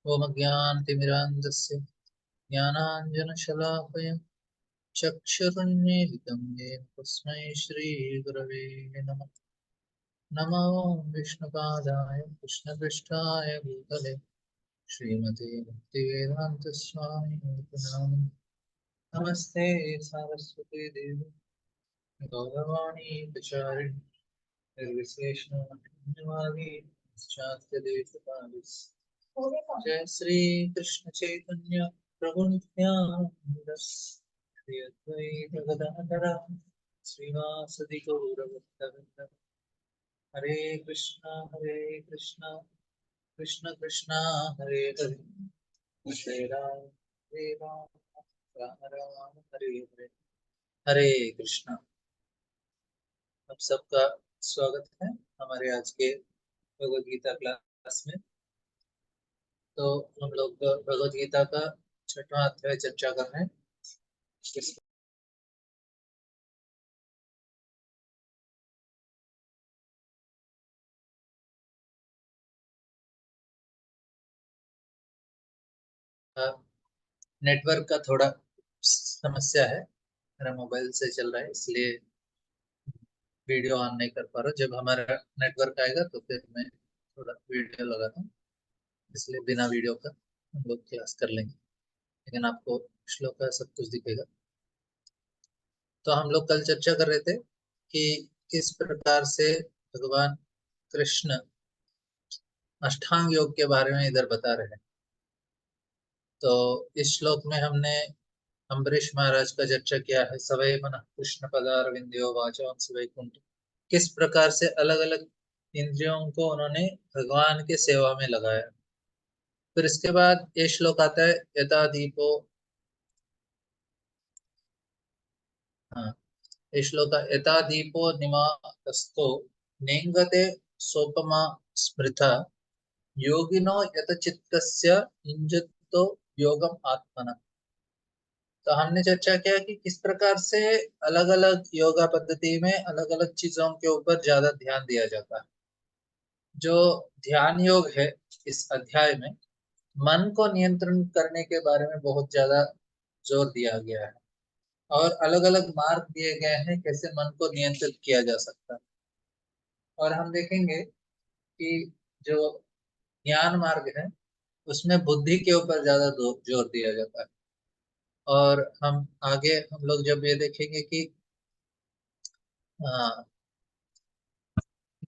ओम ज्ञानतिमिरान्धस्य ज्ञानाञ्जनशलाकया चक्षुरुन्मीलितं येन तस्मै श्रीगुरवे नमः। नमो विष्णुपादाय कृष्णपृष्ठाय भूतले श्रीमते भक्तिवेदान्तस्वामिनिति नामिने। नमस्ते सारस्वती देवी गौरवाणी प्रचारिणि निर्विशेषणवादी पाश्चात्यदेशकालिस्। जय श्री कृष्ण चैतन्य प्रभु नित्यानंद श्री अद्वैत गदाधर श्रीवासदि गौरभक्तवृंद। हरे कृष्णा कृष्ण कृष्णा हरे हरे हरे राम राम राम हरे हरे। हरे कृष्णा। आप सबका स्वागत है हमारे आज के भगवद गीता क्लास में। तो हम लोग भगवद गीता का 6वां अध्याय चर्चा कर रहे हैं। नेटवर्क का थोड़ा समस्या है, मेरा मोबाइल से चल रहा है इसलिए वीडियो ऑन नहीं कर पा रहा। जब हमारा नेटवर्क आएगा तो फिर मैं थोड़ा वीडियो लगाता हूँ, इसलिए बिना वीडियो का हम लोग क्लास कर लेंगे, लेकिन आपको श्लोक का सब कुछ दिखेगा। तो हम लोग कल चर्चा कर रहे थे कि किस प्रकार से भगवान कृष्ण अष्टांग योग के बारे में इधर बता रहे हैं। तो इस श्लोक में हमने अम्बरीश महाराज का चर्चा किया है। सवै मन कृष्ण पदारविंदो वाचांस वैकुंठ। किस प्रकार से अलग अलग इंद्रियों को उन्होंने भगवान के सेवा में लगाया। फिर इसके बाद ये श्लोक आता है यथा दीपो। हाँ, ये श्लोक यथा दीपो निमातस्थो नेंगते सोपमा स्मृता योगिनो यत चित्तस्य युञ्जतो योगम आत्मना। तो हमने चर्चा किया कि किस प्रकार से अलग अलग योगा पद्धति में अलग अलग चीजों के ऊपर ज्यादा ध्यान दिया जाता है। जो ध्यान योग है इस अध्याय में मन को नियंत्रण करने के बारे में बहुत ज्यादा जोर दिया गया है और अलग अलग मार्ग दिए गए हैं कैसे मन को नियंत्रित किया जा सकता है। और हम देखेंगे कि जो ज्ञान मार्ग है उसमें बुद्धि के ऊपर ज्यादा जोर दिया जाता है। और हम आगे हम लोग जब ये देखेंगे कि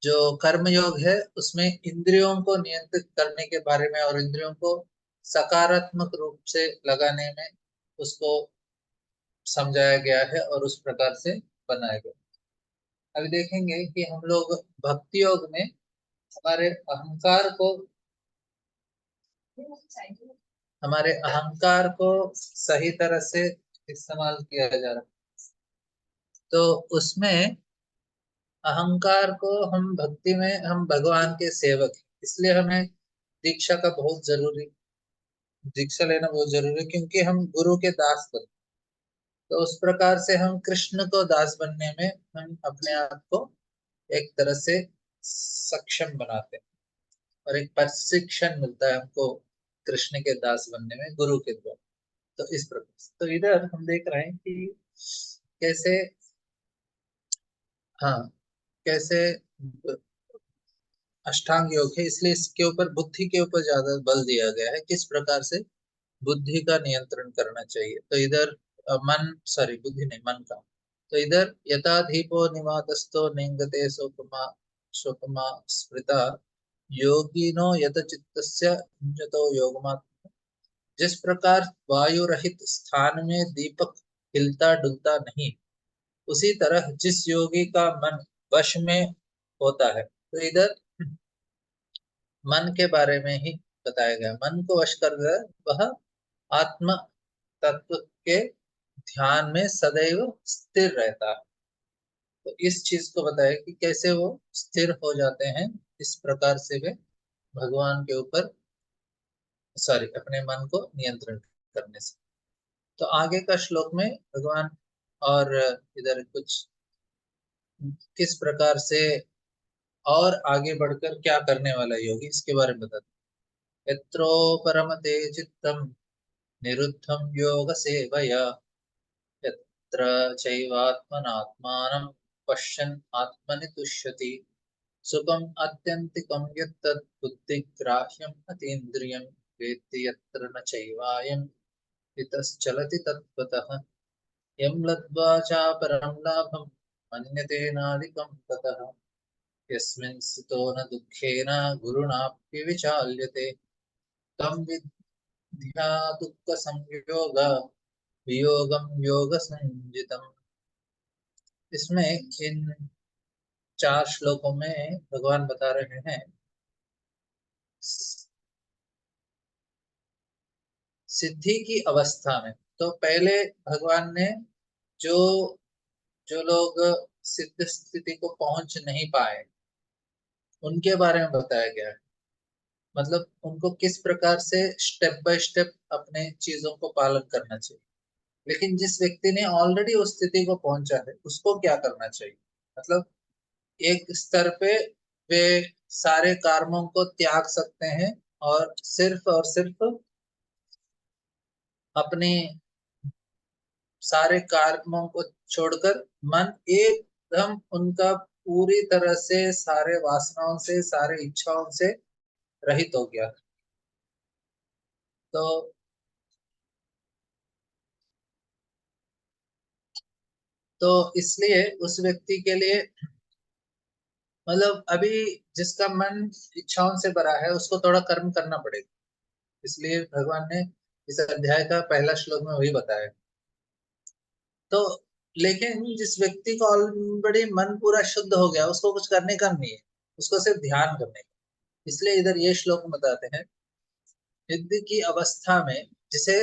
जो कर्म योग है उसमें इंद्रियों को नियंत्रित करने के बारे में और इंद्रियों को सकारात्मक रूप से लगाने में उसको समझाया गया है और उस प्रकार से बनाया गया। अभी देखेंगे कि हम लोग भक्ति योग में हमारे अहंकार को सही तरह से इस्तेमाल किया जा रहा है। तो उसमें अहंकार को हम भक्ति में हम भगवान के सेवक हैं, इसलिए हमें दीक्षा लेना बहुत जरूरी है क्योंकि हम गुरु के दास बनते। तो उस प्रकार से हम कृष्ण को दास बनने में हम अपने आप को एक तरह से सक्षम बनाते हैं और एक प्रशिक्षण मिलता है हमको कृष्ण के दास बनने में गुरु के द्वारा। तो इस प्रकार से तो इधर हम देख रहे हैं कि कैसे, हाँ, कैसे अष्टांग योग है, इसलिए इसके ऊपर बुद्धि के ऊपर ज्यादा बल दिया गया है किस प्रकार से बुद्धि का नियंत्रण करना चाहिए। तो इधर बुद्धि नहीं, मन का। तो इधर यथाधीपो निवातस्थो निंगते सोपमा सोपमा स्मृता योगिनो यत चित्तस्य युञ्जतो योगमात्म। जिस प्रकार वायु रहित स्थान में दीपक हिलता डुलता नहीं, उसी तरह जिस योगी का मन वश में होता है। तो इधर मन के बारे में ही बताया गया। मन को वश कर वह आत्म तत्व के ध्यान में सदैव स्थिर रहता है। तो इस चीज को बताया कि कैसे वो स्थिर हो जाते हैं, इस प्रकार से वे भगवान के ऊपर अपने मन को नियंत्रण करने से। तो आगे का श्लोक में भगवान और इधर कुछ किस प्रकार से और आगे बढ़कर क्या करने वाला योगी इसके बारे में बताते हैं। यत्रो परमते चित्तम निरुद्धं योग सेवया यत्र चैवात्मनात्मानं पश्यन् आत्मनि तुष्यति सुखम् आत्यन्तिकं यत्तत् बुद्धिग्राह्यम् अतीन्द्रियं वेत्ति यत्र न चैवायम् इतश्चलति तत्त्वतः यं लब्ध्वा चापरं लाभं मन्यते नाधिकं ततः यस्मिन् स्थितो न दुःखेन गुरुणाप्य विचाल्यते तं विद्या दुःखसंयोग वियोगम योग संजितम। इसमें इन 4 श्लोकों में भगवान बता रहे हैं सिद्धि की अवस्था में। तो पहले भगवान ने जो जो लोग सिद्ध स्थिति को पहुंच नहीं पाए उनके बारे में बताया गया है। मतलब उनको किस प्रकार से स्टेप बाय स्टेप अपने चीजों को पालन करना चाहिए। लेकिन जिस व्यक्ति ने ऑलरेडी उस स्थिति को पहुंचा है उसको क्या करना चाहिए। मतलब एक स्तर पे वे सारे कर्मों को त्याग सकते हैं और सिर्फ अपने सारे कर्मों को छोड़कर मन एकदम उनका पूरी तरह से सारे वासनाओं से सारे इच्छाओं से रहित हो गया। तो तो इसलिए उस व्यक्ति के लिए मतलब अभी जिसका मन इच्छाओं से भरा है उसको थोड़ा कर्म करना पड़ेगा। इसलिए भगवान ने इस अध्याय का पहला श्लोक में वही बताया। तो लेकिन जिस व्यक्ति का ऑलरेडी मन पूरा शुद्ध हो गया उसको कुछ करने का नहीं है, उसको सिर्फ ध्यान करने का। इसलिए इधर ये श्लोक बताते हैं सिद्धि की अवस्था में जिसे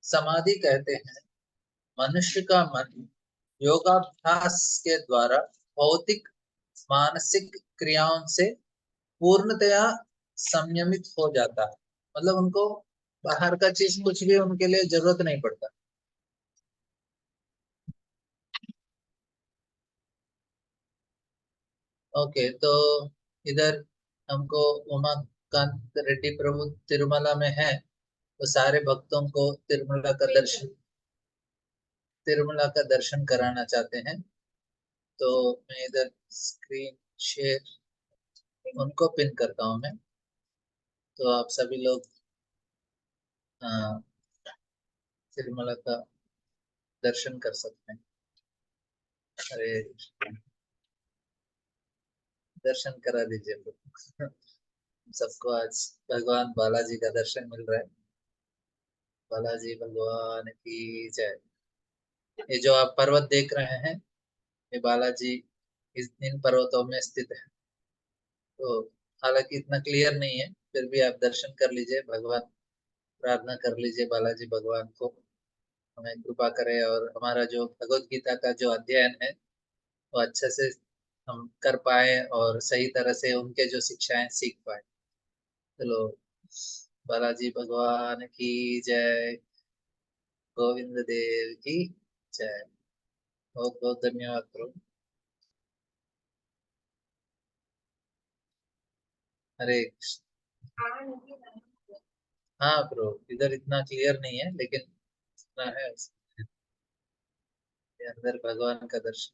समाधि कहते हैं मनुष्य का मन योगाभ्यास के द्वारा भौतिक मानसिक क्रियाओं से पूर्णतया संयमित हो जाता है। मतलब उनको बाहर का चीज कुछ भी उनके लिए जरूरत नहीं पड़ता। ओके, तो इधर हमको उमाकांत रेड्डी प्रभु तिरुमला में है, तो सारे भक्तों को तिरुमला का दर्शन कराना चाहते हैं। तो मैं इधर स्क्रीन शेयर उनको पिन करता हूँ मैं। तो आप सभी लोग अ, तिरुमला का दर्शन कर सकते हैं। अरे दर्शन करा दीजिए हमको। सबको आज भगवान बालाजी का दर्शन मिल रहा है। बालाजी भगवान की जय। ये जो आप पर्वत देख रहे हैं ये बालाजी इन पर्वतों में स्थित है। तो हालांकि इतना क्लियर नहीं है फिर भी आप दर्शन कर लीजिए। भगवान प्रार्थना कर लीजिए बालाजी भगवान को हमें कृपा करे और हमारा जो भगवत गीता का जो अध्ययन है वो अच्छे से हम कर पाए और सही तरह से उनके जो शिक्षाएं सीख पाए। चलो बालाजी भगवान की जय। गोविंद देव की जय। बहुत बहुत धन्यवाद प्रभु। हरे कृष्ण। हाँ ब्रो, इधर इतना क्लियर नहीं है लेकिन इतना है उसके अंदर भगवान का दर्शन।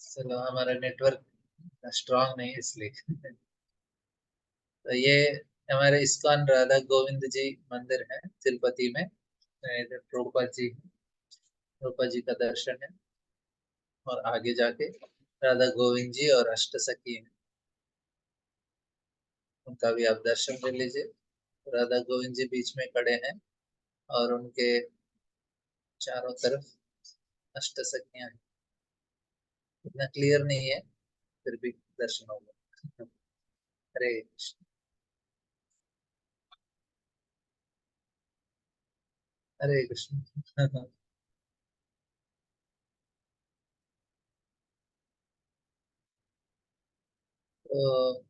चलो हमारा नेटवर्क स्ट्रांग नहीं है इसलिए। तो ये हमारे इस्कॉन राधा गोविंद जी मंदिर है तिरुपति में। इधर प्रभुपाद जी का दर्शन है और आगे जाके राधा गोविंद जी और अष्ट सखी हैं, उनका भी आप दर्शन ले लीजिए। राधा गोविंद जी बीच में खड़े हैं और उनके चारों तरफ अष्ट सखियां हैं। इतना क्लियर नहीं है फिर भी दर्शन होगा। हरे कृष्ण। हरे कृष्ण। तो,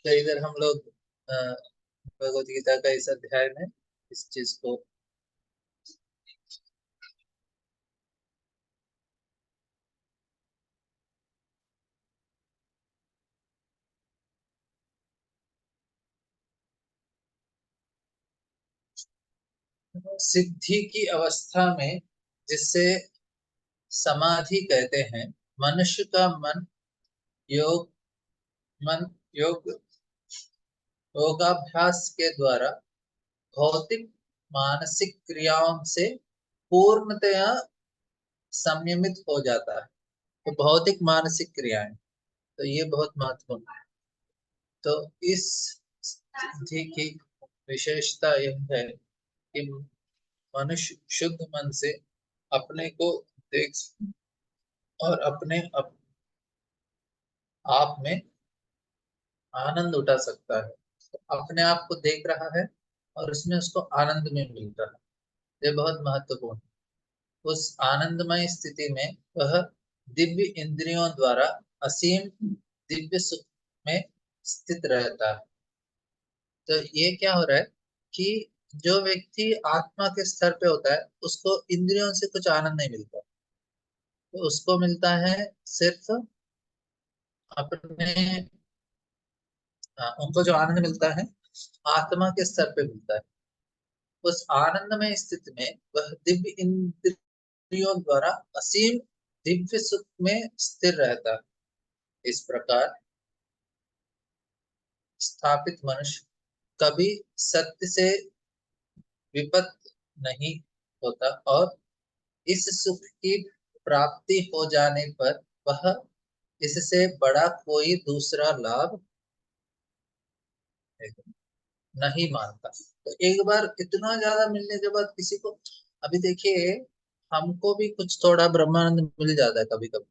तो इधर हम लोग भगवत गीता का इस अध्याय में इस चीज को। सिद्धि की अवस्था में, जिससे समाधि कहते हैं, मनुष्य का योग मन योग योगाभ्यास के द्वारा भौतिक मानसिक क्रियाओं से पूर्णतया संयमित हो जाता है। तो भौतिक मानसिक क्रियाएं, तो ये बहुत महत्वपूर्ण है। तो इस स्थिति की विशेषता यह है कि मनुष्य शुद्ध मन से अपने को देख और अपने आप में आनंद उठा सकता है। तो अपने आप को देख रहा है और उसमें उसको आनंद में मिल रहा है, ये बहुत महत्वपूर्ण है। उस आनंदमय स्थिति में वह दिव्य इंद्रियों द्वारा असीम दिव्य सुख में स्थित रहता है। तो ये क्या हो रहा है कि जो व्यक्ति आत्मा के स्तर पे होता है उसको इंद्रियों से कुछ आनंद नहीं मिलता, तो उसको मिलता है सिर्फ अपने उनको जो आनंद मिलता है आत्मा के स्तर पे मिलता है। उस आनंदमय स्थिति में वह दिव्य इंद्रियों द्वारा असीम दिव्य सुख में स्थिर रहता है। इस प्रकार स्थापित मनुष्य कभी सत्य से विपत नहीं होता और इस सुख की प्राप्ति हो जाने पर वह इससे बड़ा कोई दूसरा लाभ नहीं मानता। तो एक बार इतना ज्यादा मिलने के बाद किसी को, अभी देखिए, हमको भी कुछ थोड़ा ब्रह्मानंद मिल जाता है कभी कभी।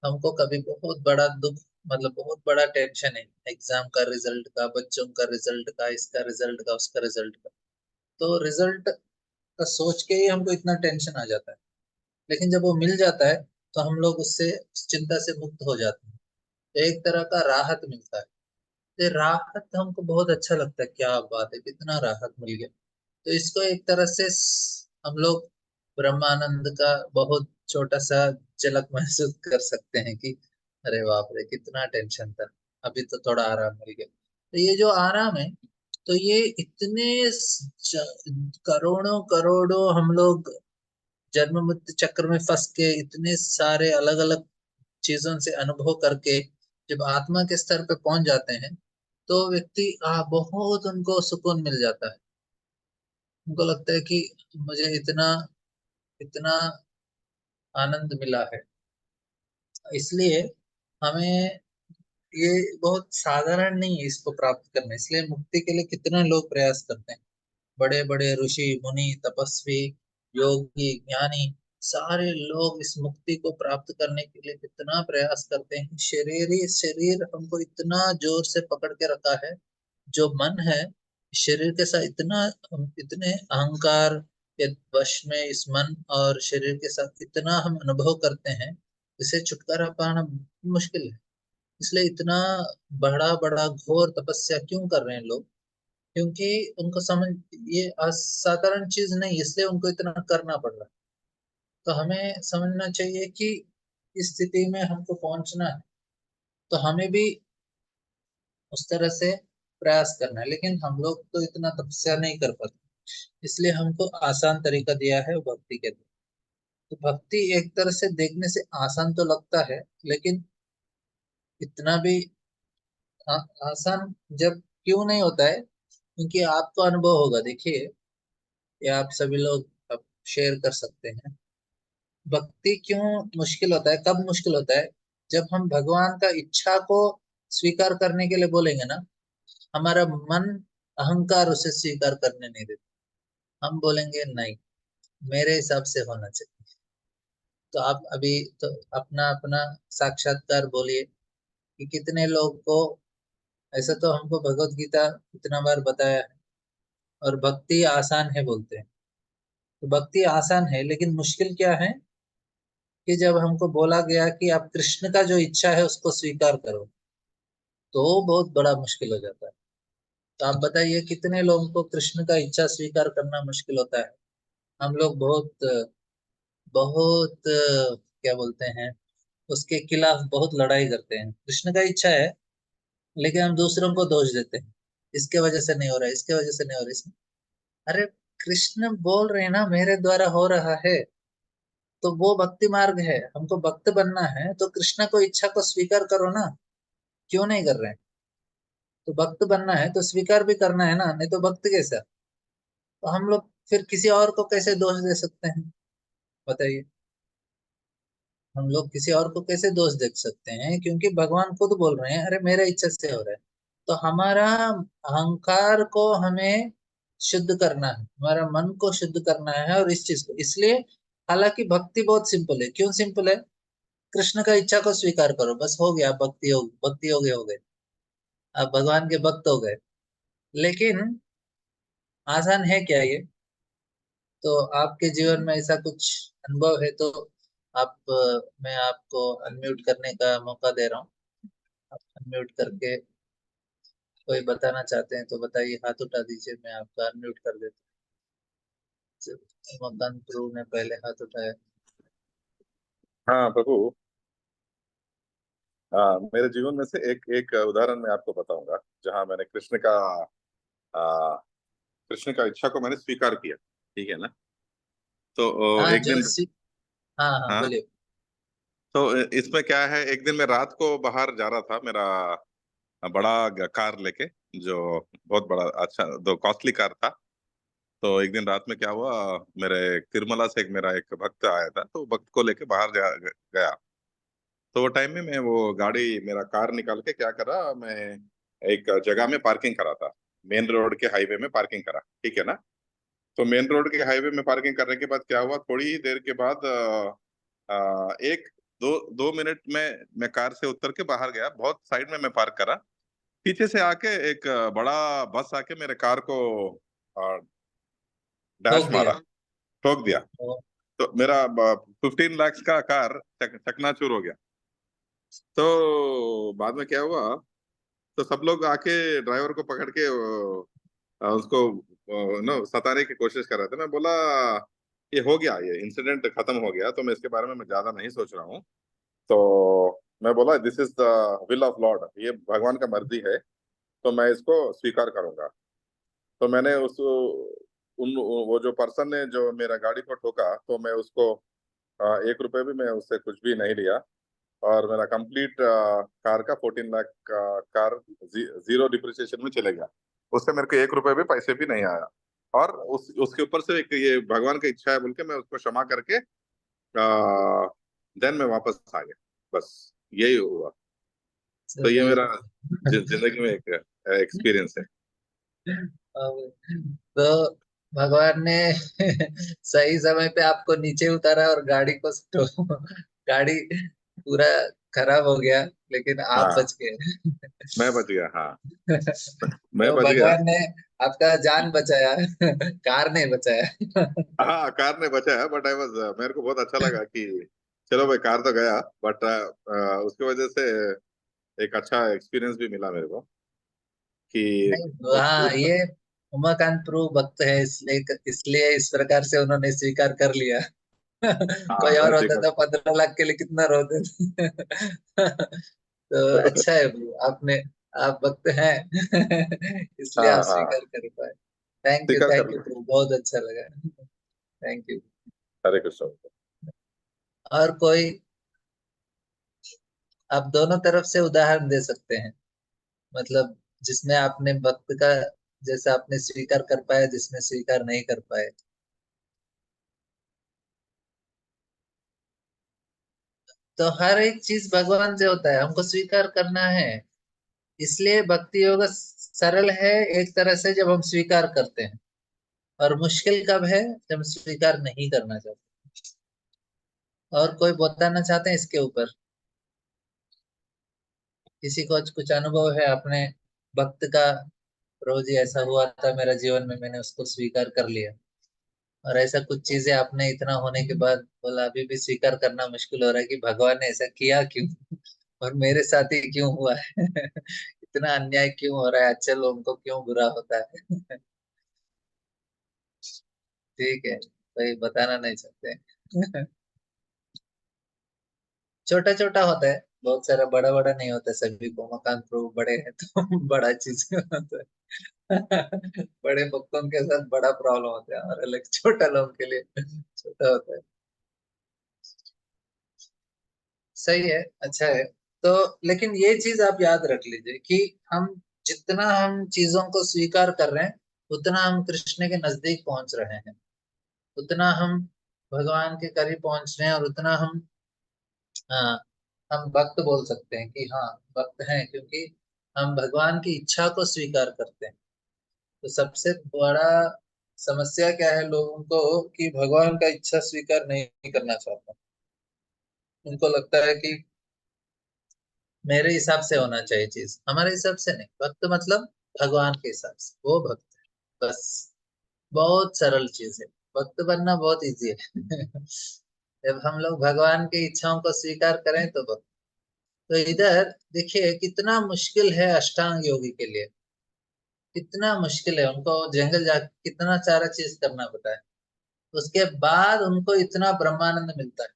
हमको कभी बहुत बड़ा दुख, मतलब बहुत बड़ा टेंशन है एग्जाम का रिजल्ट का, बच्चों का रिजल्ट का, इसका रिजल्ट का, उसका रिजल्ट का, तो रिजल्ट का सोच के ही हमको इतना टेंशन आ जाता है। लेकिन जब वो मिल जाता है तो हम लोग उससे चिंता से मुक्त हो जाते हैं। तो एक तरह का राहत मिलता है। तो राहत हमको बहुत अच्छा लगता है, क्या बात है, कितना राहत मिल गया। तो इसको एक तरह से हम लोग ब्रह्मानंद का बहुत छोटा सा झलक महसूस कर सकते हैं कि अरे बाप रे कितना टेंशन था, अभी तो थोड़ा आराम मिल गया। तो ये जो आराम है, तो ये इतने करोड़ों करोड़ों हम लोग जन्म मृत्यु चक्र में फंस के इतने सारे अलग अलग चीजों से अनुभव करके जब आत्मा के स्तर पे पहुंच जाते हैं तो व्यक्ति बहुत उनको सुकून मिल जाता है। उनको लगता है कि मुझे इतना इतना आनंद मिला है। इसलिए हमें ये बहुत साधारण नहीं है इसको प्राप्त करना, इसलिए मुक्ति के लिए कितने लोग प्रयास करते हैं। बड़े बड़े ऋषि मुनि तपस्वी योगी ज्ञानी सारे लोग इस मुक्ति को प्राप्त करने के लिए कितना प्रयास करते हैं। शरीर हमको इतना जोर से पकड़ के रखा है। जो मन है शरीर के साथ इतना, हम इतने अहंकार के वश में इस मन और शरीर के साथ इतना हम अनुभव करते हैं, इसे छुटकारा पाना मुश्किल है। इसलिए इतना बड़ा बड़ा घोर तपस्या क्यों कर रहे हैं लोग? क्योंकि उनको समझ, ये असाधारण चीज नहीं, इसलिए उनको इतना करना पड़ रहा है। तो हमें समझना चाहिए कि इस स्थिति में हमको पहुंचना है तो हमें भी उस तरह से प्रयास करना है। लेकिन हम लोग तो इतना तपस्या नहीं कर पाते, इसलिए हमको आसान तरीका दिया है वो भक्ति के द्वारा। तो भक्ति एक तरह से देखने से आसान तो लगता है, लेकिन इतना भी आसान जब क्यों नहीं होता है, क्योंकि आपको अनुभव होगा। देखिए, ये आप सभी लोग अब शेयर कर सकते हैं। भक्ति क्यों मुश्किल होता है, कब मुश्किल होता है? जब हम भगवान का इच्छा को स्वीकार करने के लिए बोलेंगे ना, हमारा मन अहंकार उसे स्वीकार करने नहीं देता। हम बोलेंगे नहीं, मेरे हिसाब से होना चाहिए। तो आप अभी तो अपना अपना साक्षात्कार बोलिए कि कितने लोग को ऐसा, तो हमको भगवत गीता इतना बार बताया है और भक्ति आसान है बोलते हैं। तो भक्ति आसान है, लेकिन मुश्किल क्या है कि जब हमको बोला गया कि आप कृष्ण का जो इच्छा है उसको स्वीकार करो, तो बहुत बड़ा मुश्किल हो जाता है। तो आप बताइए कितने लोगों को कृष्ण का इच्छा स्वीकार करना मुश्किल होता है। हम लोग बहुत बहुत क्या बोलते हैं, उसके खिलाफ बहुत लड़ाई करते हैं। कृष्ण का इच्छा है, लेकिन हम दूसरों को दोष देते हैं, इसके वजह से नहीं हो रहा है, इसके वजह से नहीं हो रहा है, अरे कृष्ण बोल रहे हैं ना मेरे द्वारा हो रहा है, तो वो भक्ति मार्ग है। हमको भक्त बनना है तो कृष्ण को इच्छा को स्वीकार करो ना, क्यों नहीं कर रहे हैं? तो भक्त बनना है तो स्वीकार भी करना है ना, नहीं तो भक्त कैसा? तो हम लोग फिर किसी और को कैसे दोष दे सकते हैं, बताइए? हम लोग किसी और को कैसे दोष दे सकते हैं, क्योंकि भगवान खुद बोल रहे हैं अरे मेरा इच्छा से हो रहा है। तो हमारा अहंकार को हमें शुद्ध करना है, हमारा मन को शुद्ध करना है, और इस चीज को इसलिए, हालांकि भक्ति बहुत सिंपल है। क्यों सिंपल है? कृष्ण का इच्छा को स्वीकार करो, बस हो गया, भक्ति हो गए, हो गए, आप भगवान के भक्त हो गए। लेकिन आसान है क्या ये? तो आपके जीवन में ऐसा कुछ अनुभव है तो आप मैं आपको अनम्यूट करने का मौका दे रहा हूँ। आप अनम्यूट करके कोई बताना चाहते हैं तो बताइए, हाथ उठा दीजिए, मैं आपका अनम्यूट कर देता हूँ। मकान प्रभु ने पहले हाथ उठाया। हाँ प्रभु। हाँ, मेरे जीवन में से एक एक उदाहरण मैं आपको बताऊंगा जहां मैंने आ, कृष्ण का इच्छा को मैंने स्वीकार किया। ठीक है ना? तो हाँ एक दिन। हाँ हाँ, हाँ। बोलिए। तो इसमें क्या है, एक दिन मैं रात को बाहर जा रहा था, मेरा बड़ा कार लेके, जो बहुत बड़ा अच्छा दो कॉस्टली कार था। तो एक दिन रात में क्या हुआ, मेरे तिरुमला से एक मेरा एक भक्त आया था, तो भक्त को लेके बाहर गया। तो वो टाइम में मैं वो गाड़ी मेरा कार निकाल के क्या करा, मैं एक जगह में पार्किंग करा था। मेन रोड के हाईवे में पार्किंग करा, ठीक है ना? तो मेन रोड के हाईवे में पार्किंग करने के बाद क्या हुआ, थोड़ी ही देर के बाद एक दो 2 मिनट में मैं कार से उतर के बाहर गया, बहुत साइड में मैं पार्क करा। पीछे से आके एक बड़ा बस आके मेरे कार को डैश ठोक मारा, दिया। ठोक दिया। ओ, तो मेरा 15 लाख का कार चकनाचूर हो गया। तो बाद में क्या हुआ, तो सब लोग आके ड्राइवर को पकड़ के उसको नो सताने की कोशिश कर रहे थे। मैं बोला ये हो गया, ये इंसिडेंट खत्म हो गया, तो मैं इसके बारे में मैं ज्यादा नहीं सोच रहा हूँ। तो मैं बोला this is the will of Lord, ये भगवान का मर्जी है, तो मैं इसको स्वीकार करूंगा। तो मैंने उस उन वो जो पर्सन ने जो मेरा गाड़ी को ठोका, तो मैं उसको 1 रुपए भी मैं उससे कुछ भी नहीं लिया। और मेरा कंप्लीट कार का 14 लाख का कार जीरो डिप्रिसिएशन में चले गया। उससे मेरे को 1 रुपए भी पैसे भी नहीं आया। और उसके ऊपर से एक ये भगवान की इच्छा है बोल के मैं उसको क्षमा करके देन मैं वापस आ गया। बस यही हुआ। तो ये चलिए। मेरा जिंदगी में एक एक्सपीरियंस है। तो भगवान ने सही समय पे आपको नीचे उतारा और गाड़ी को गाड़ी पूरा खराब हो गया, लेकिन आप हाँ, बच गए। मैं बच गया। हाँ, मैं तो बच गया। भगवान ने आपका जान बचाया, कार नहीं बचाया। हाँ, कार ने बचाया, बट आई वाज मेरे को बहुत अच्छा लगा कि चलो भाई, कार तो गया, बट उसकी वजह से एक अच्छा एक्सपीरियंस भी मिला मेरे को कि नहीं, उस हाँ, उस ये उमाकांत प्रभु भक्त है, इसलिए इसलिए इस प्रकार से उन्होंने स्वीकार कर लिया। हाँ, कोई और वैसे होता तो 15 लाख के लिए कितना रोते। तो अच्छा है प्रभु, आपने, आप भक्त हैं। इसलिए हाँ आप हाँ, स्वीकार कर पाए। स्वीकार कर थैंक यू लिया। प्रभु, बहुत अच्छा लगा। Thank you. हरे कृष्ण। और कोई, आप दोनों तरफ से उदाहरण दे सकते हैं, मतलब जिसमें आपने भक्त का, जैसे आपने स्वीकार कर पाया, जिसमें स्वीकार नहीं कर पाए। तो हर एक चीज भगवान से होता है, हमको स्वीकार करना है। इसलिए भक्ति योग सरल है एक तरह से, जब हम स्वीकार करते हैं। और मुश्किल कब है? जब हम स्वीकार नहीं करना चाहते। और कोई बताना चाहते हैं इसके ऊपर? किसी को कुछ अनुभव है अपने भक्त का? रोज ही ऐसा हुआ था मेरा जीवन में, मैंने उसको स्वीकार कर लिया। और ऐसा कुछ चीजें आपने इतना होने के बाद बोला अभी भी स्वीकार करना मुश्किल हो रहा है कि भगवान ने ऐसा किया क्यों, और मेरे साथ ही क्यों हुआ है। इतना अन्याय क्यों हो रहा है, अच्छे लोगों को क्यों बुरा होता है। ठीक है, कोई बताना नहीं चाहते। छोटा छोटा होता है, बहुत सारा बड़ा बड़ा नहीं होता, सभी को मकान प्रूफ बड़े हैं तो बड़ा चीज होता है। बड़े भक्तों के साथ बड़ा प्रॉब्लम होता है, और अलग छोटा लोगों के लिए छोटा होता है। सही है, अच्छा है। तो लेकिन ये चीज आप याद रख लीजिए कि हम जितना हम चीजों को स्वीकार कर रहे हैं, उतना हम कृष्ण के नजदीक पहुंच रहे हैं, उतना हम भगवान के करीब पहुंच रहे हैं, और उतना हम, हाँ, हम भक्त बोल सकते हैं कि हाँ भक्त हैं, क्योंकि हम भगवान की इच्छा को स्वीकार करते हैं। तो सबसे बड़ा समस्या क्या है लोगों को, कि भगवान का इच्छा स्वीकार नहीं करना चाहते। उनको लगता है कि मेरे हिसाब से होना चाहिए चीज, हमारे हिसाब से नहीं। भक्त मतलब भगवान के हिसाब से वो भक्त है, बस। बहुत सरल चीज है, भक्त बनना बहुत इजी है। जब हम लोग भगवान की इच्छाओं को स्वीकार करें तो भक्त। तो इधर देखिए कितना मुश्किल है अष्टांग योगी के लिए, कितना मुश्किल है उनको, जंगल जा कितना सारा चीज करना पड़ता है, उसके बाद उनको इतना ब्रह्मानंद मिलता है।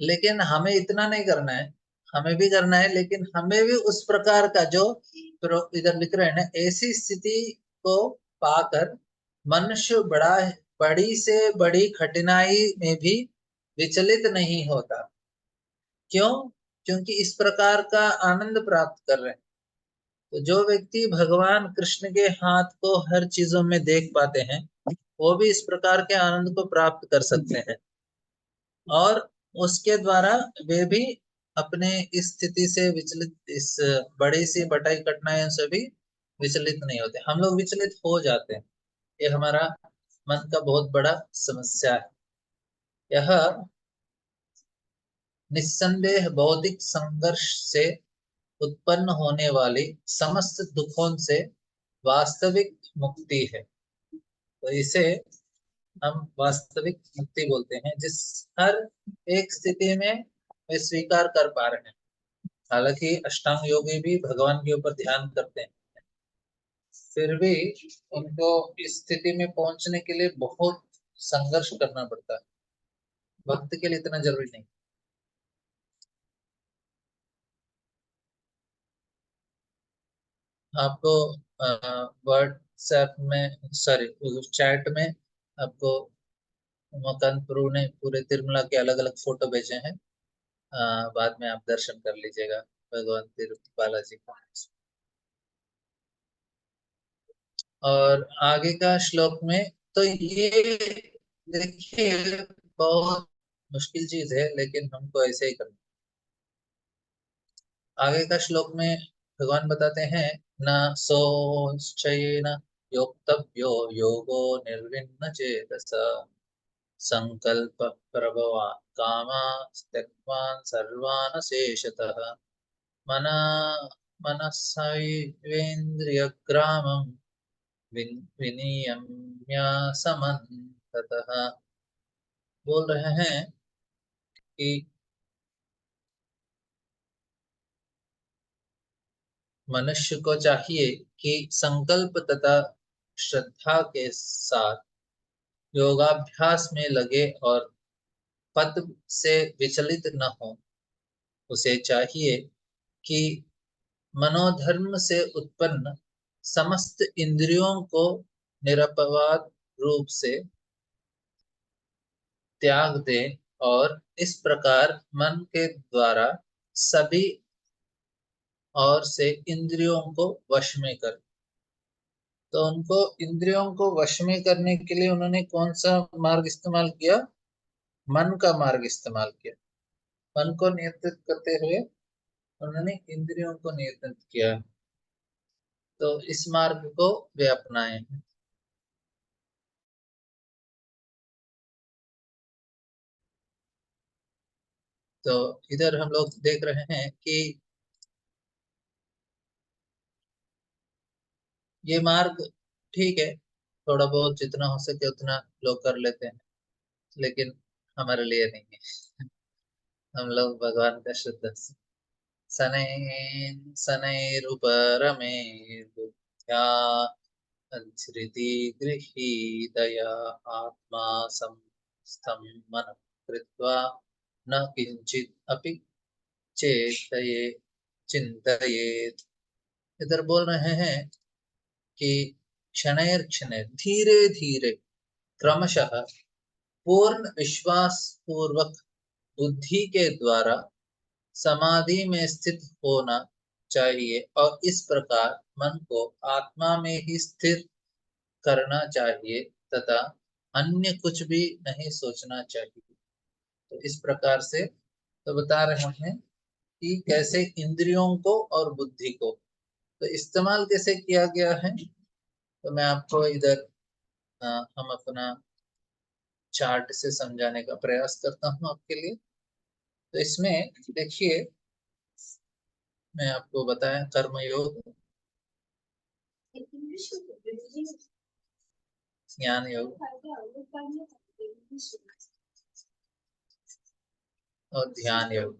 लेकिन हमें इतना नहीं करना है, हमें भी करना है, लेकिन हमें भी उस प्रकार का जो इधर लिख रहे हैं ना, ऐसी स्थिति को पाकर मनुष्य बड़ी से बड़ी कठिनाई में भी विचलित नहीं होता। क्यों? क्योंकि इस प्रकार का आनंद प्राप्त कर रहे हैं। तो जो व्यक्ति भगवान कृष्ण के हाथ को हर चीजों में देख पाते हैं, वो भी इस प्रकार के आनंद को प्राप्त कर सकते हैं, और उसके द्वारा वे भी अपने इस स्थिति से विचलित, इस बड़ी सी बटाई कठिनाइयों से भी विचलित नहीं होते। हम लोग विचलित हो जाते हैं, ये हमारा मन का बहुत बड़ा समस्या है। यह निस्संदेह बौद्धिक संघर्ष से उत्पन्न होने वाली समस्त दुखों से वास्तविक मुक्ति है। तो इसे हम वास्तविक मुक्ति बोलते हैं, जिस हर एक स्थिति में वे स्वीकार कर पा रहे हैं। हालांकि अष्टांग योगी भी भगवान के ऊपर ध्यान करते हैं, फिर भी उनको इस स्थिति में पहुंचने के लिए बहुत संघर्ष करना पड़ता है। भक्त के लिए इतना जरूरी नहीं। आपको व्हाट्सएप में, सॉरी, चैट में आपको मकान प्रभु ने पूरे तिरुमला के अलग अलग फोटो भेजे हैं। बाद में आप दर्शन कर लीजिएगा भगवान तिरुपति बालाजी का। और आगे का श्लोक में, तो ये देखिए बहुत मुश्किल चीज है, लेकिन हमको ऐसे ही करना। आगे का श्लोक में भगवान बताते हैं, न सोचयेन योक्तव्यो योगो निर्विण्ण चेतसा संकल्प प्रभवान् कामान् त्यक्त्वा सर्वान् शेषतः मना मनसैवेन्द्रियग्रामं विनियम्य समन्ततः। बोल रहे हैं कि मनुष्य को चाहिए कि संकल्प तथा श्रद्धा के साथ योगाभ्यास में लगे और पद से विचलित न हो। उसे चाहिए कि मनोधर्म से उत्पन्न समस्त इंद्रियों को निरपवाद रूप से त्याग दे, और इस प्रकार मन के द्वारा सभी और से इंद्रियों को वश में कर। तो उनको इंद्रियों को वश में करने के लिए उन्होंने कौन सा मार्ग इस्तेमाल किया? मन का मार्ग इस्तेमाल किया। मन को नियंत्रित करते हुए उन्होंने इंद्रियों को नियंत्रित किया। तो इस मार्ग को वे अपनाए हैं। तो इधर हम लोग देख रहे हैं कि ये मार्ग ठीक है, थोड़ा बहुत जितना हो सके उतना लोग कर लेते हैं, लेकिन हमारे लिए नहीं है। हम लोग भगवान का शुद्ध शनैः शनैरुपरमे बुद्ध्या धृति गृहीतया आत्मा संस्थं मनः कृत्वा न किंचित अपि चेतये चिंतयेत्। इधर बोल रहे हैं कि क्षणैर क्षणैर धीरे धीरे क्रमशः पूर्ण विश्वास पूर्वक बुद्धि के द्वारा समाधि में स्थित होना चाहिए और इस प्रकार मन को आत्मा में ही स्थिर करना चाहिए तथा अन्य कुछ भी नहीं सोचना चाहिए। तो इस प्रकार से तो बता रहे हैं कि कैसे इंद्रियों को और बुद्धि को तो इस्तेमाल कैसे किया गया है। तो मैं आपको इधर हम अपना चार्ट से समझाने का प्रयास करता हूं आपके लिए। तो इसमें देखिए मैं आपको बताया कर्मयोग, ज्ञान योग और ध्यान योग।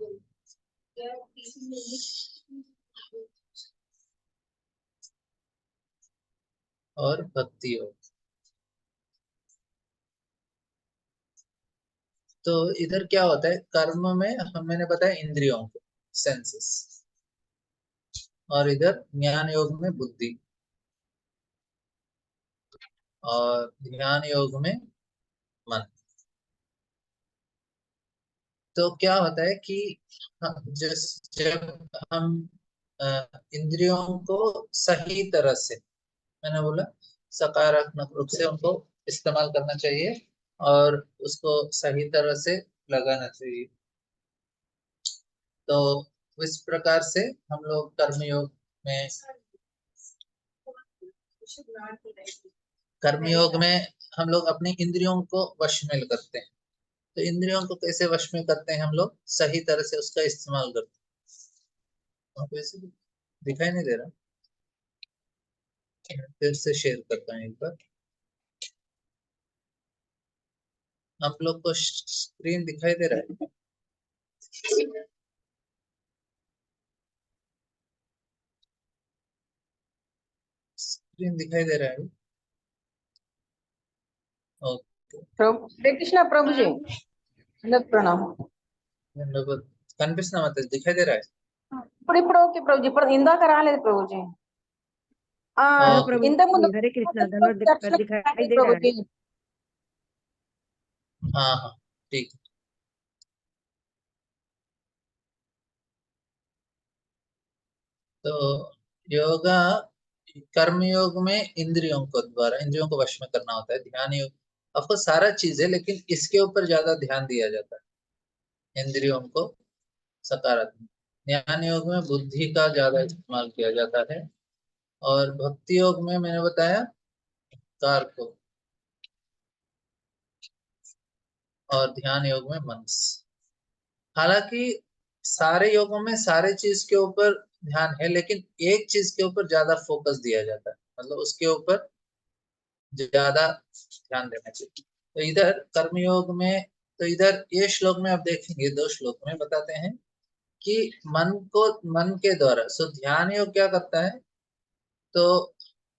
और भक्ति योग। तो इधर क्या होता है कर्म में मैंने बताया इंद्रियों को सेंसेस, और इधर ज्ञान योग में बुद्धि, और ध्यान योग में मन। तो क्या होता है कि जब हम इंद्रियों को सही तरह से, मैंने बोला सकारात्मक रूप से उनको इस्तेमाल करना चाहिए और उसको सही तरह से लगाना चाहिए। तो इस प्रकार से हम लोग कर्मयोग में हम लोग अपनी इंद्रियों को वश में करते हैं। तो इंद्रियों को कैसे वश में करते हैं, हम लोग सही तरह से उसका इस्तेमाल करते हैं। आपको ऐसे दिखाई नहीं दे रहा, फिर से शेयर करता हूँ एक बार। आप लोग को स्क्रीन दिखाई दे रहा है? स्क्रीन दिखाई दे रहा है? ओके। हरे कृष्णा प्रभु जी, दंडवत प्रणाम। కనిపిస్తున్నా మధ్య दिखाई दे रहा है? ఇప్పుడు ఓకే ప్రభు జీ, ఇప్పుడు ఇందాక రాలేదు ప్రభు జీ। ओके। ఇంతకు ముందు हरे कृष्णा धन्यवाद दिखाई दे ప్రభు रहा जी। है। हाँ हाँ ठीक है। तो योगा कर्म योग में इंद्रियों को द्वारा इंद्रियों को वश में करना होता है। ध्यान योग आपको सारा चीज है लेकिन इसके ऊपर ज्यादा ध्यान दिया जाता है, इंद्रियों को सकारात्मक। ध्यान योग में बुद्धि का ज्यादा इस्तेमाल किया जाता है और भक्ति योग में मैंने बताया कार को, और ध्यान योग में मन। हालांकि सारे योगों में सारे चीज के ऊपर ध्यान है लेकिन एक चीज के ऊपर ज्यादा फोकस दिया जाता है, मतलब उसके ऊपर ज्यादा ध्यान देना चाहिए। तो इधर कर्मयोग में, तो इधर ये श्लोक में आप देखेंगे, दो श्लोक में बताते हैं कि मन के द्वारा सो ध्यान योग क्या करता है। तो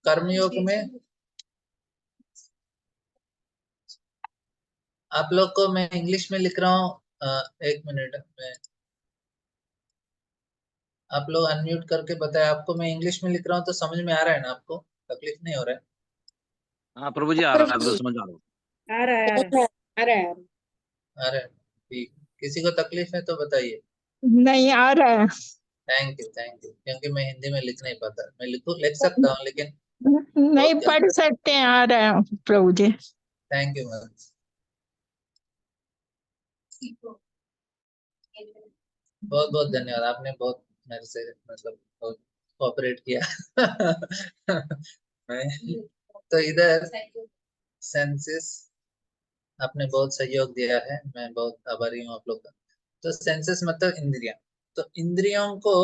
कर्मयोग में आप लोग को मैं इंग्लिश में लिख रहा हूँ, एक मिनट में आप लोग अनम्यूट करके बताएं। आपको मैं इंग्लिश में लिख रहा हूँ तो समझ में आ रहा है ना, आपको तकलीफ नहीं हो रहा है? हाँ प्रभु जी, आ रहा है, तो समझ आ रहा हूँ। आ रहा है, आ रहा है, आ रहा है। अरे ठीक, किसी को तकलीफ है तो बताइए। नहीं आ रहा है। थैंक यू, क्योंकि मैं हिंदी में लिख नहीं पाता, मैं लिख सकता हूँ लेकिन नहीं बहुत पढ़ गंदा। सकते हैं, आ रहा है प्रभु जी। थैंक यू मैम, बहुत बहुत धन्यवाद, आपने बहुत मेरे से मतलब बहुत कोऑपरेट किया। मैं तो इधर सेंसेस आपने बहुत सहयोग दिया है, मैं बहुत आभारी हूँ आप लोग का। तो सेंसेस मतलब इंद्रियां, तो इंद्रियों को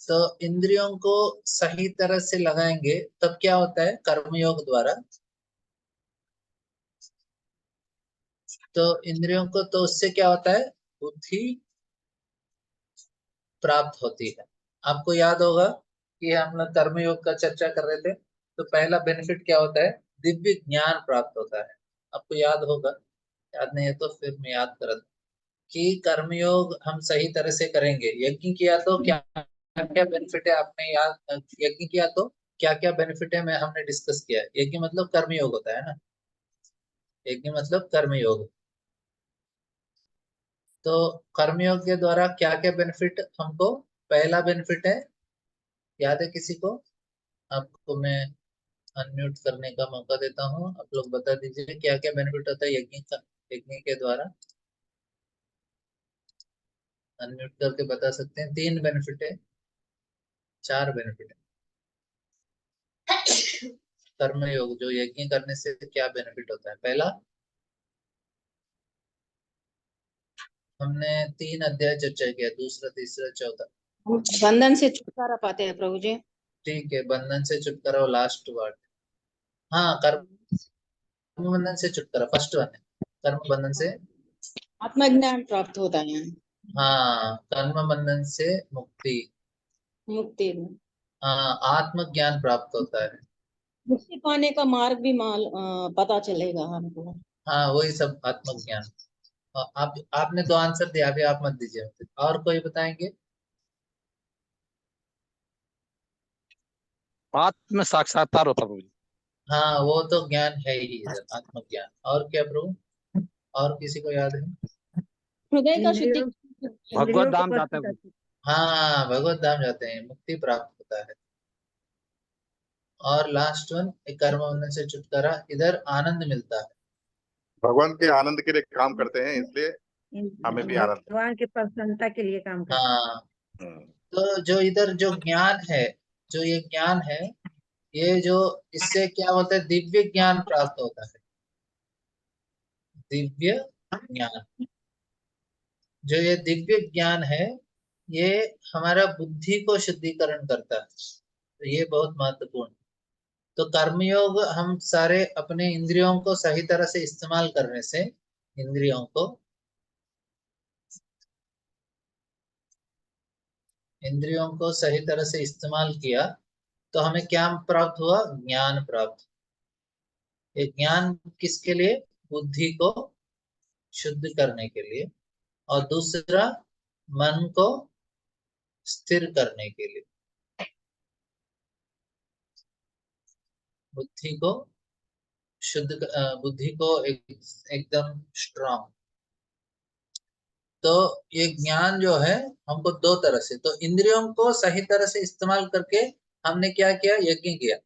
तो इंद्रियों को सही तरह से लगाएंगे तब क्या होता है कर्मयोग द्वारा। तो इंद्रियों को तो उससे क्या होता है बुद्धि प्राप्त होती है। आपको याद होगा कि हम लोग कर्मयोग का चर्चा कर रहे थे, तो पहला बेनिफिट क्या होता है? दिव्य ज्ञान प्राप्त होता है। आपको याद होगा, याद नहीं है तो फिर मैं याद करा दूं कि कर्मयोग हम सही तरह से करेंगे। यज्ञ किया तो क्या क्या बेनिफिट है, आपने याद, यज्ञ किया तो क्या क्या बेनिफिट है, मैं हमने डिस्कस किया है। यज्ञ मतलब कर्मयोग होता है ना, यज्ञ मतलब कर्मयोग। तो कर्मयोग के द्वारा क्या क्या बेनिफिट हमको? पहला बेनिफिट है, याद है किसी को? आपको मैं अनम्यूट करने का मौका देता हूँ, आप लोग बता दीजिए क्या क्या बेनिफिट होता है यज्ञ का, यज्ञ के द्वारा। अनम्यूट करके बता सकते हैं। 3 बेनिफिट है, 4 बेनिफिट है कर्मयोग, जो यज्ञ करने से क्या बेनिफिट होता है? पहला, हमने 3 अध्याय चर्चा किया, दूसरा, तीसरा, चौथा। हम बंधन से छुटकारा पाते हैं प्रभु जी। ठीक है, बंधन से छुटकारा, लास्ट वर्ड। हाँ, कर्म बंधन से छुटकारा फर्स्ट वन है, कर्म बंधन से। आत्मज्ञान प्राप्त होता है, हाँ, कर्म बंधन से मुक्ति। मुक्ति। हाँ, आत्मज्ञान प्राप्त होता है। मुक्ति पाने का मार्ग भी पता चलेगा हमको। हाँ, वही सब आत्मज्ञान। आप आपने तो आंसर दिया, अभी आप मत दीजिए, और कोई बताएंगे? आत्म साक्षात्कार होता प्रभु जी। हाँ, वो तो ज्ञान है ही इधर, आत्मज्ञान। और क्या प्रभु, और किसी को याद है? हृदय का शुद्धि। इंद्रियों भगवत इंद्रियों को धाम स्पष्ट जाते हैं प्रभु। करती हाँ, भगवत धाम जाते हैं, मुक्ति प्राप्त होता है। और लास्ट वन, कर्म बंधन से छुटकारा, इधर आनंद मिलता है। भगवान के आनंद के लिए काम करते हैं, इसलिए हमें भी आनंद भगवान की प्रसन्नता के लिए काम करते हाँ, है। तो जो इधर जो ज्ञान है, जो ये ज्ञान है, ये जो, इससे क्या होता है? दिव्य ज्ञान प्राप्त होता है। दिव्य ज्ञान, जो ये दिव्य ज्ञान है, ये हमारा बुद्धि को शुद्धिकरण करता है, तो ये बहुत महत्वपूर्ण। तो कर्मयोग हम सारे अपने इंद्रियों को सही तरह से इस्तेमाल करने से, इंद्रियों को सही तरह से इस्तेमाल किया तो हमें क्या प्राप्त हुआ? ज्ञान प्राप्त। ये ज्ञान किसके लिए? बुद्धि को शुद्ध करने के लिए, और दूसरा, मन को स्थिर करने के लिए, बुद्धि को बुद्धि को एकदम स्ट्रांग। तो ये ज्ञान जो है हमको 2 तरह से, तो इंद्रियों को सही तरह से इस्तेमाल करके हमने क्या किया? यज्ञ किया,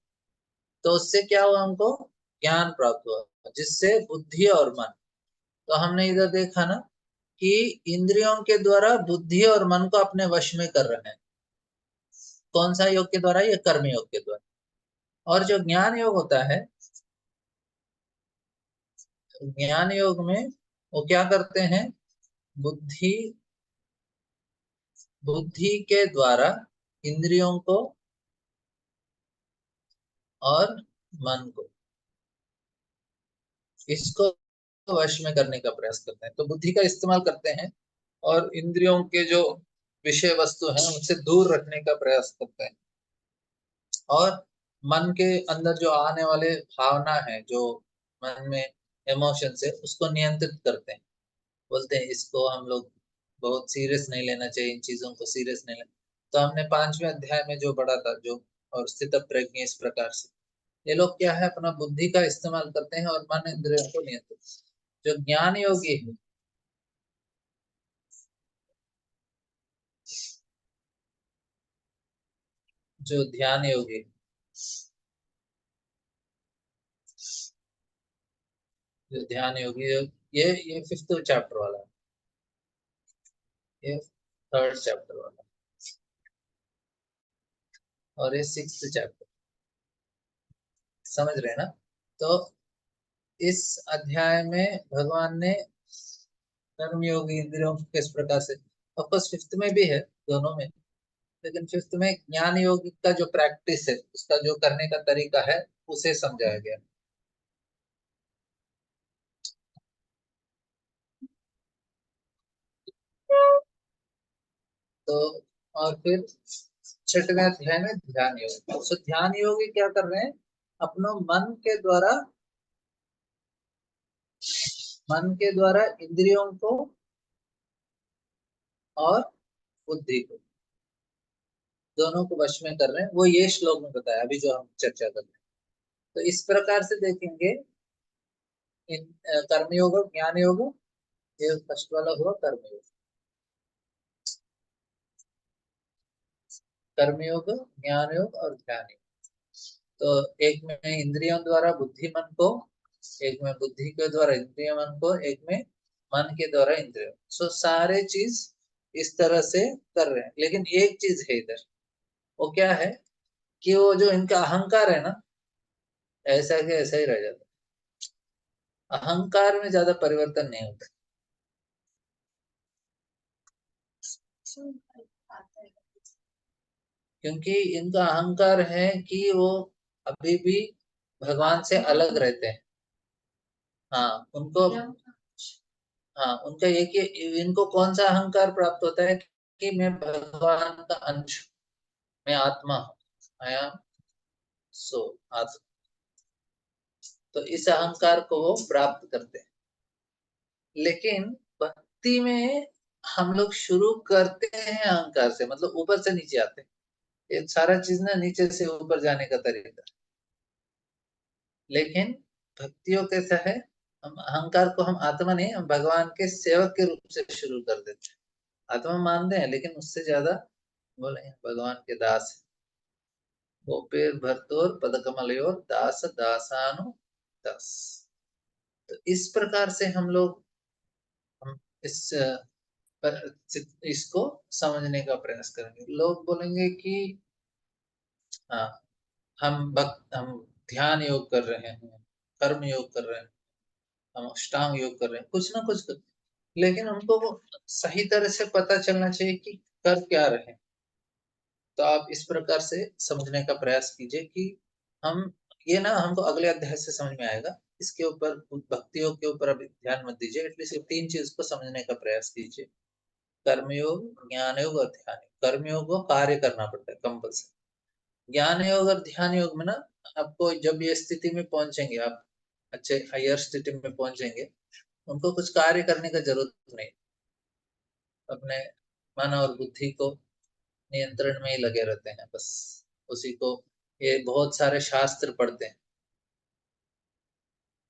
तो उससे क्या हुआ? हमको ज्ञान प्राप्त हुआ, जिससे बुद्धि और मन। तो हमने इधर देखा ना कि इंद्रियों के द्वारा बुद्धि और मन को अपने वश में कर रहे हैं। कौन सा योग के द्वारा? ये कर्म योग के द्वारा। और जो ज्ञान योग होता है, ज्ञान योग में वो क्या करते हैं? बुद्धि बुद्धि के द्वारा इंद्रियों को और मन को, इसको वश में करने का प्रयास करते हैं। तो बुद्धि का इस्तेमाल करते हैं और इंद्रियों के जो विषय वस्तु हैं उनसे दूर रखने का प्रयास करते हैं, और मन के अंदर जो आने वाले भावना है, जो मन में इमोशंस है, उसको नियंत्रित करते हैं। बोलते हैं इसको हम लोग बहुत सीरियस नहीं लेना चाहिए, इन चीजों को सीरियस नहीं लेना। तो हमने 5वें अध्याय में जो पढ़ा था, जो और स्थित प्रज्ञ, इस प्रकार से ये लोग क्या है? अपना बुद्धि का इस्तेमाल करते हैं और मन इंद्रियों को नियंत्रित। जो ज्ञान योगी है, जो ध्यान योगी, जो ध्यान योगी, ये 5th चैप्टर वाला है, ये 3rd चैप्टर वाला, और ये 6th चैप्टर। समझ रहे हैं ना? तो इस अध्याय में भगवान ने कर्म योगी इंद्रियों को किस प्रकार से, ऑफकोर्स 5th में भी है, दोनों में, लेकिन 5th में ज्ञान योग का जो प्रैक्टिस है, उसका जो करने का तरीका है, उसे समझाया गया। तो और फिर छठवें अध्याय में ध्यान योग। तो ध्यान योगी क्या कर रहे हैं, अपने मन के द्वारा इंद्रियों को और बुद्धि को दोनों को वश में कर रहे हैं। वो ये श्लोक में बताया अभी जो हम चर्चा कर रहे हैं। तो इस प्रकार से देखेंगे इन कर्मयोग और ज्ञान योग, ये फर्स्ट वाला हुआ कर्मयोग। कर्मयोग, ज्ञान योग और ध्यान योग। तो एक में इंद्रियों द्वारा बुद्धि मन को, एक में बुद्धि के द्वारा इंद्रिय मन को, एक में मन के द्वारा इंद्रिय। सो सारे चीज इस तरह से कर रहे हैं। लेकिन एक चीज है इधर, वो क्या है कि वो जो इनका अहंकार है ना, ऐसा के ऐसा ही रह जाता है। अहंकार में ज्यादा परिवर्तन नहीं होता। क्योंकि इनका अहंकार है कि वो अभी भी भगवान से अलग रहते हैं। हाँ उनको, हाँ उनका ये कि इनको कौन सा अहंकार प्राप्त होता है कि मैं भगवान का अंश, मैं आत्मा हूँ, आई एम सो आत्मा। तो इस अहंकार को वो प्राप्त करते हैं। लेकिन भक्ति में हम लोग शुरू करते हैं अहंकार से, मतलब ऊपर से नीचे आते हैं। ये सारा चीज ना नीचे से ऊपर जाने का तरीका। लेकिन भक्तियों कैसा है, हम अहंकार को, हम आत्मा नहीं, हम भगवान के सेवक के रूप से शुरू कर देते हैं। आत्मा मानते हैं लेकिन उससे ज्यादा बोले भगवान के दास है। गोपेर भरतोर पदकमलयोर दास दासानु दास। तो इस प्रकार से हम लोग हम इस इसको समझने का प्रयास करेंगे। लोग बोलेंगे कि हाँ हम ध्यान योग कर रहे हैं, कर्म योग कर रहे हैं, हम अष्टांग योग कर रहे हैं, कुछ ना कुछ कर, लेकिन हमको वो सही तरह से पता चलना चाहिए कि कर क्या रहे हैं। तो आप इस प्रकार से समझने का प्रयास कीजिए कि हम ये ना, हमको अगले अध्याय से समझ में आएगा। इसके ऊपर भक्तियों के ऊपर अभी ध्यान मत दीजिए। एटलीस्ट तीन चीज को समझने का प्रयास कीजिए, कर्मयोग, ज्ञान योग और ध्यान योग। कर्मयोग को कार्य करना पड़ता है कंपल्सरी। ज्ञान योग और ध्यान योग में ना, आपको जब ये स्थिति में पहुंचेंगे, आप अच्छे हायर स्थिति में पहुंचेंगे, उनको कुछ कार्य करने का जरूरत नहीं। अपने मन और बुद्धि को नियंत्रण में ही लगे रहते हैं बस। उसी को ये बहुत सारे शास्त्र पढ़ते हैं,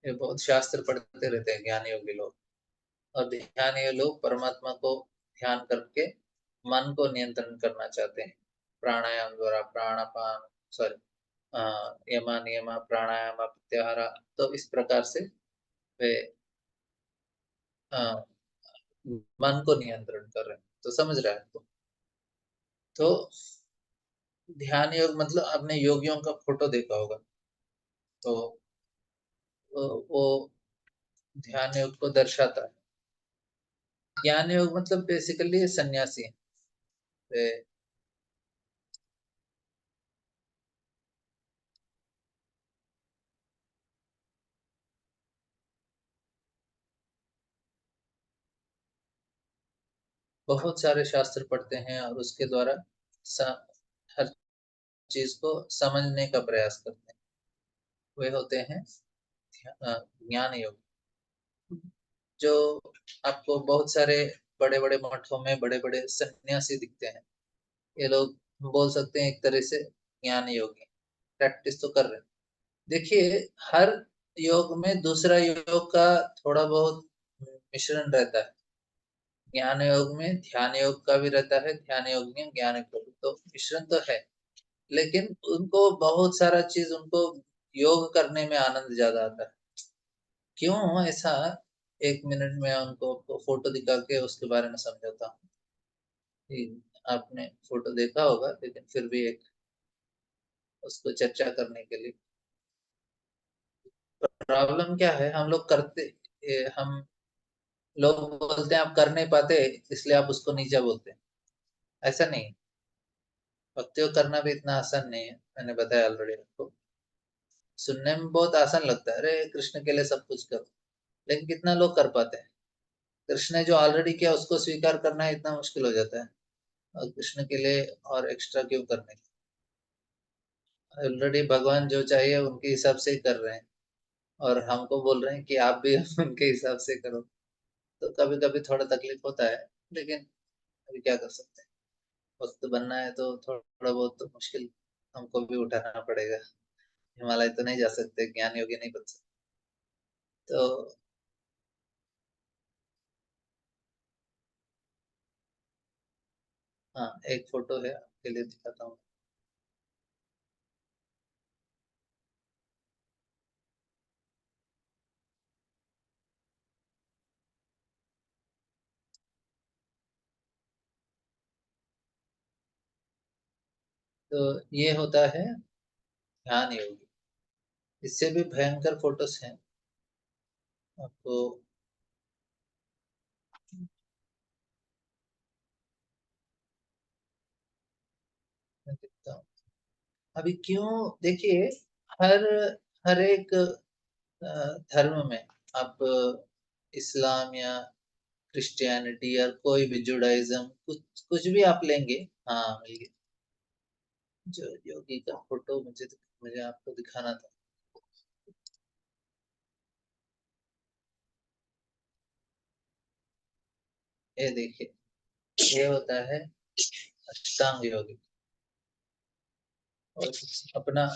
ये बहुत शास्त्र पढ़ते रहते हैं ज्ञान योगी लोग। और ध्यान योगी लोग परमात्मा को ध्यान करके मन को नियंत्रण करना चाहते हैं प्राणायाम द्वारा। प्राणापान सॉरी यमा नियमा प्राणायाम प्रत्याहार। तो इस प्रकार से वे मन को नियंत्रण कर रहे हैं। तो समझ रहे हैं तो ध्यान योग मतलब आपने योगियों का फोटो देखा होगा, तो वो ध्यान योग को दर्शाता है। ज्ञान योग मतलब बेसिकली सन्यासी है। बहुत सारे शास्त्र पढ़ते हैं और उसके द्वारा हर चीज को समझने का प्रयास करते हैं। वे होते हैं ज्ञान योग। जो आपको बहुत सारे बड़े बड़े मठों में बड़े बड़े सन्यासी दिखते हैं, ये लोग बोल सकते हैं एक तरह से ज्ञान योगी, प्रैक्टिस तो कर रहे हैं। देखिए हर योग में दूसरा योग का थोड़ा बहुत मिश्रण रहता है। ज्ञान योग में ध्यान योग का भी रहता है, ध्यान योग में ज्ञान योग का भी, तो मिश्रण तो है। लेकिन उनको बहुत सारा चीज, उनको योग करने में आनंद ज्यादा आता है। क्यों ऐसा, एक मिनट में उनको फोटो दिखा के उसके बारे में समझाता हूँ। आपने फोटो देखा होगा लेकिन फिर भी एक उसको चर्चा करने के लिए। प्रॉब्लम क्या है, हम लोग करते, हम लोग बोलते हैं आप कर नहीं पाते इसलिए आप उसको नीचा बोलते हैं। ऐसा नहीं, भक्ति करना भी इतना आसान नहीं है। मैंने बताया ऑलरेडी आपको। सुनने में बहुत आसान लगता है, अरे कृष्ण के लिए सब कुछ करो, लेकिन कितना लोग कर पाते हैं? कृष्ण ने जो ऑलरेडी किया उसको स्वीकार करना इतना मुश्किल हो जाता है। और कृष्ण के लिए और एक्स्ट्रा क्यों करने? ऑलरेडी भगवान जो चाहिए उनके हिसाब से ही कर रहे हैं, और हमको बोल रहे हैं कि आप भी उनके हिसाब से करो। तो कभी कभी थोड़ा तकलीफ होता है, लेकिन अभी क्या कर सकते हैं। वक्त बनना है तो थोड़ा बहुत तो मुश्किल हमको भी उठाना पड़ेगा। हिमालय तो नहीं जा सकते, ज्ञान योगी नहीं बन सकते। तो हाँ, एक फोटो है, आपके लिए दिखाता हूँ। तो ये होता है ध्यान योगी। इससे भी भयंकर फोटोस हैं, आपको मैं दिखता हूँ। अभी क्यों, देखिए, हर हर एक धर्म में, आप इस्लाम या क्रिश्चियनिटी या कोई भी जुडाइज्म, कुछ कुछ भी आप लेंगे। हाँ, मिल गया। जो योगी का फोटो मुझे आपको दिखाना था। ये देखिए, ये होता है अष्टांग योगी। और अपना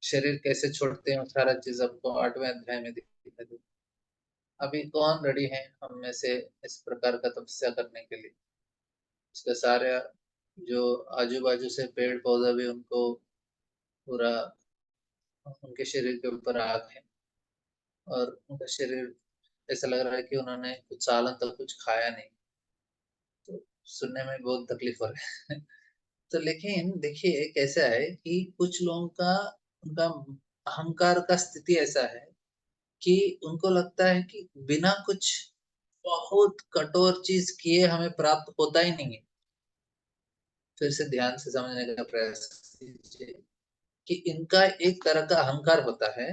शरीर कैसे छोड़ते हैं, सारा चीज आपको 8वें अध्याय में दिखा दूँ। अभी कौन रेडी है हम में से इस प्रकार का तपस्या करने के लिए? इसका सारा जो आजू बाजू से पेड़ पौधा भी उनको पूरा, उनके शरीर के ऊपर आग है, और उनका शरीर ऐसा लग रहा है कि उन्होंने कुछ सालों तक कुछ खाया नहीं। तो सुनने में बहुत तकलीफ हो रहा है। तो लेकिन देखिए कैसा है कि कुछ लोगों का, उनका अहंकार का स्थिति ऐसा है कि उनको लगता है कि बिना कुछ बहुत कठोर चीज किए हमें प्राप्त होता ही नहीं है। फिर से ध्यान से समझने का प्रयास कीजिए कि इनका एक तरह का अहंकार होता है।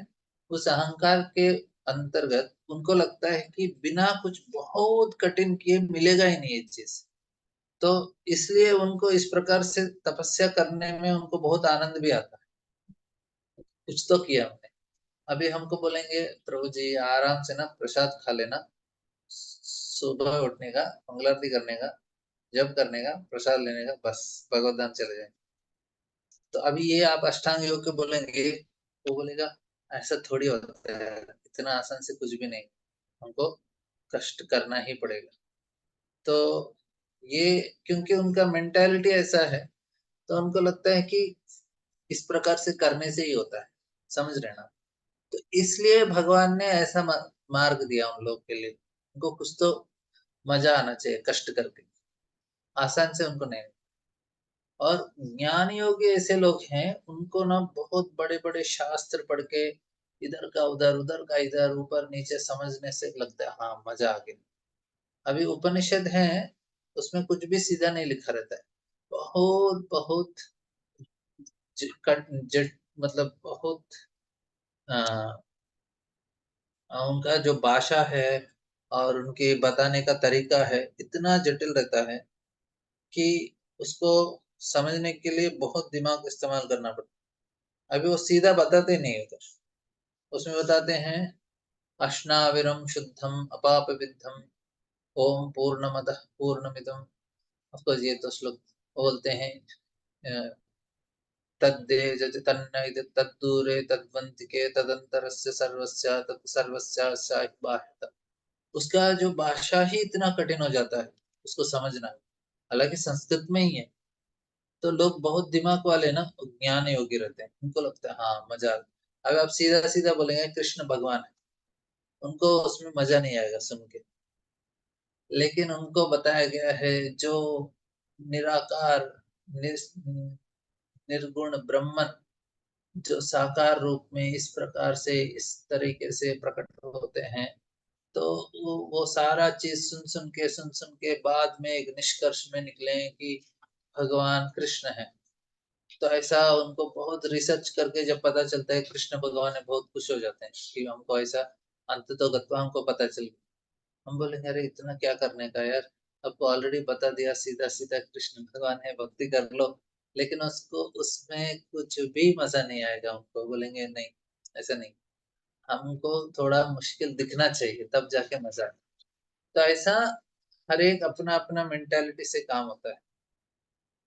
उस अहंकार के अंतर्गत उनको लगता है कि बिना कुछ बहुत कठिन किए मिलेगा ही नहीं ये चीज। तो इसलिए उनको इस प्रकार से तपस्या करने में उनको बहुत आनंद भी आता है। कुछ तो किया हमने। अभी हमको बोलेंगे प्रभु जी आराम से ना प्रसाद खा लेना, सुबह उठने का, मंगल आरती करने का, जप करने का, प्रसाद लेने का, बस भगवत धाम चले जाए। तो अभी ये आप अष्टांग योग के बोलेंगे, वो बोलेगा ऐसा थोड़ी होता है, इतना आसान से कुछ भी नहीं, हमको कष्ट करना ही पड़ेगा। तो ये, क्योंकि उनका मेंटालिटी ऐसा है, तो उनको लगता है कि इस प्रकार से करने से ही होता है। समझ रहे ना? तो इसलिए भगवान ने ऐसा मार्ग दिया उन लोग के लिए। उनको कुछ तो मजा आना चाहिए कष्ट करके, आसान से उनको नहीं। और ज्ञान योगी ऐसे लोग हैं, उनको ना बहुत बड़े बड़े शास्त्र पढ़ के इधर का उधर, उधर का इधर, ऊपर नीचे समझने से लगता है हाँ मजा आ गया। अभी उपनिषद है, उसमें कुछ भी सीधा नहीं लिखा रहता है। बहुत बहुत मतलब बहुत उनका जो भाषा है और उनके बताने का तरीका है, इतना जटिल रहता है कि उसको समझने के लिए बहुत दिमाग इस्तेमाल करना पड़ता है। अभी वो सीधा बताते नहीं होता, उसमें बताते हैं अश्नाविरम शुद्धम अपाप विद्धम ओम पूर्णमदः पूर्णमिदम। ऑफकोर्स ये तो श्लोक बोलते हैं, तद्देजति तन्नैद तद्दूरे तद्वन्तिके तदंतरस्य सर्वस्य तत्सर्वस्य बाह्यतः। उसका जो भाषा ही इतना कठिन हो जाता है उसको समझना, हालांकि संस्कृत में ही है। तो लोग बहुत दिमाग वाले ना ज्ञान योगी रहते हैं, उनको लगता है हाँ मजा। अब आप सीधा सीधा बोलेंगे कृष्ण भगवान है, उनको उसमें मजा नहीं आएगा सुन के। लेकिन उनको बताया गया है जो निराकार, निर्गुण ब्रह्मन, जो साकार रूप में इस प्रकार से इस तरीके से प्रकट होते हैं, तो वो सारा चीज सुन सुन के बाद में एक निष्कर्ष में निकले कि भगवान कृष्ण है। तो ऐसा उनको बहुत रिसर्च करके जब पता चलता है कृष्ण भगवान है, बहुत खुश हो जाते हैं कि हमको ऐसा अंत तो गत्वा हमको पता चल गया। हम बोलेंगे अरे इतना क्या करने का यार, आपको ऑलरेडी बता दिया, सीधा सीधा कृष्ण भगवान है, भक्ति कर लो, लेकिन उसको उसमें कुछ भी मजा नहीं आएगा। उनको बोलेंगे नहीं, ऐसा नहीं, हमको थोड़ा मुश्किल दिखना चाहिए तब जाके मजा आए। तो ऐसा हर एक अपना अपना मेंटालिटी से काम होता है।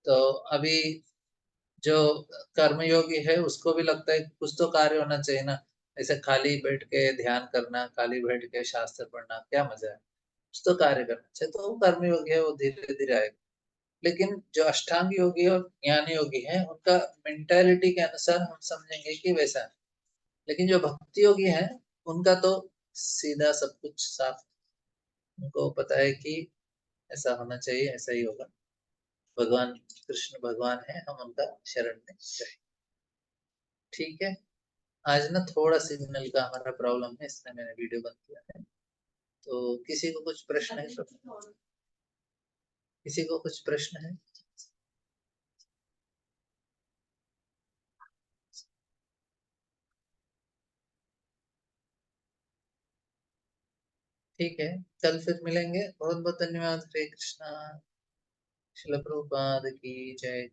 तो अभी जो कर्मयोगी है उसको भी लगता है कुछ तो कार्य होना चाहिए ना, ऐसे खाली बैठ के ध्यान करना, खाली बैठ के शास्त्र पढ़ना क्या मजा है, कुछ तो कार्य करना चाहिए। तो वो कर्मयोगी है, वो धीरे धीरे आएगा। लेकिन जो अष्टांग योगी और ज्ञान योगी है, उनका मेंटालिटी के अनुसार हम समझेंगे कि वैसा है। लेकिन जो भक्ति योगी है, उनका तो सीधा सब कुछ साफ, उनको पता है कि ऐसा होना चाहिए, ऐसा ही होगा। भगवान कृष्ण भगवान है, हम उनका शरण में जाए। ठीक है, आज ना थोड़ा सिग्नल का हमारा प्रॉब्लम है, इसलिए मैंने वीडियो बंद किया है। तो किसी को कुछ प्रश्न है? किसी को कुछ प्रश्न है? ठीक है, कल फिर मिलेंगे। बहुत बहुत धन्यवाद। हरे कृष्णा। शिल प्रभुपाद की जय।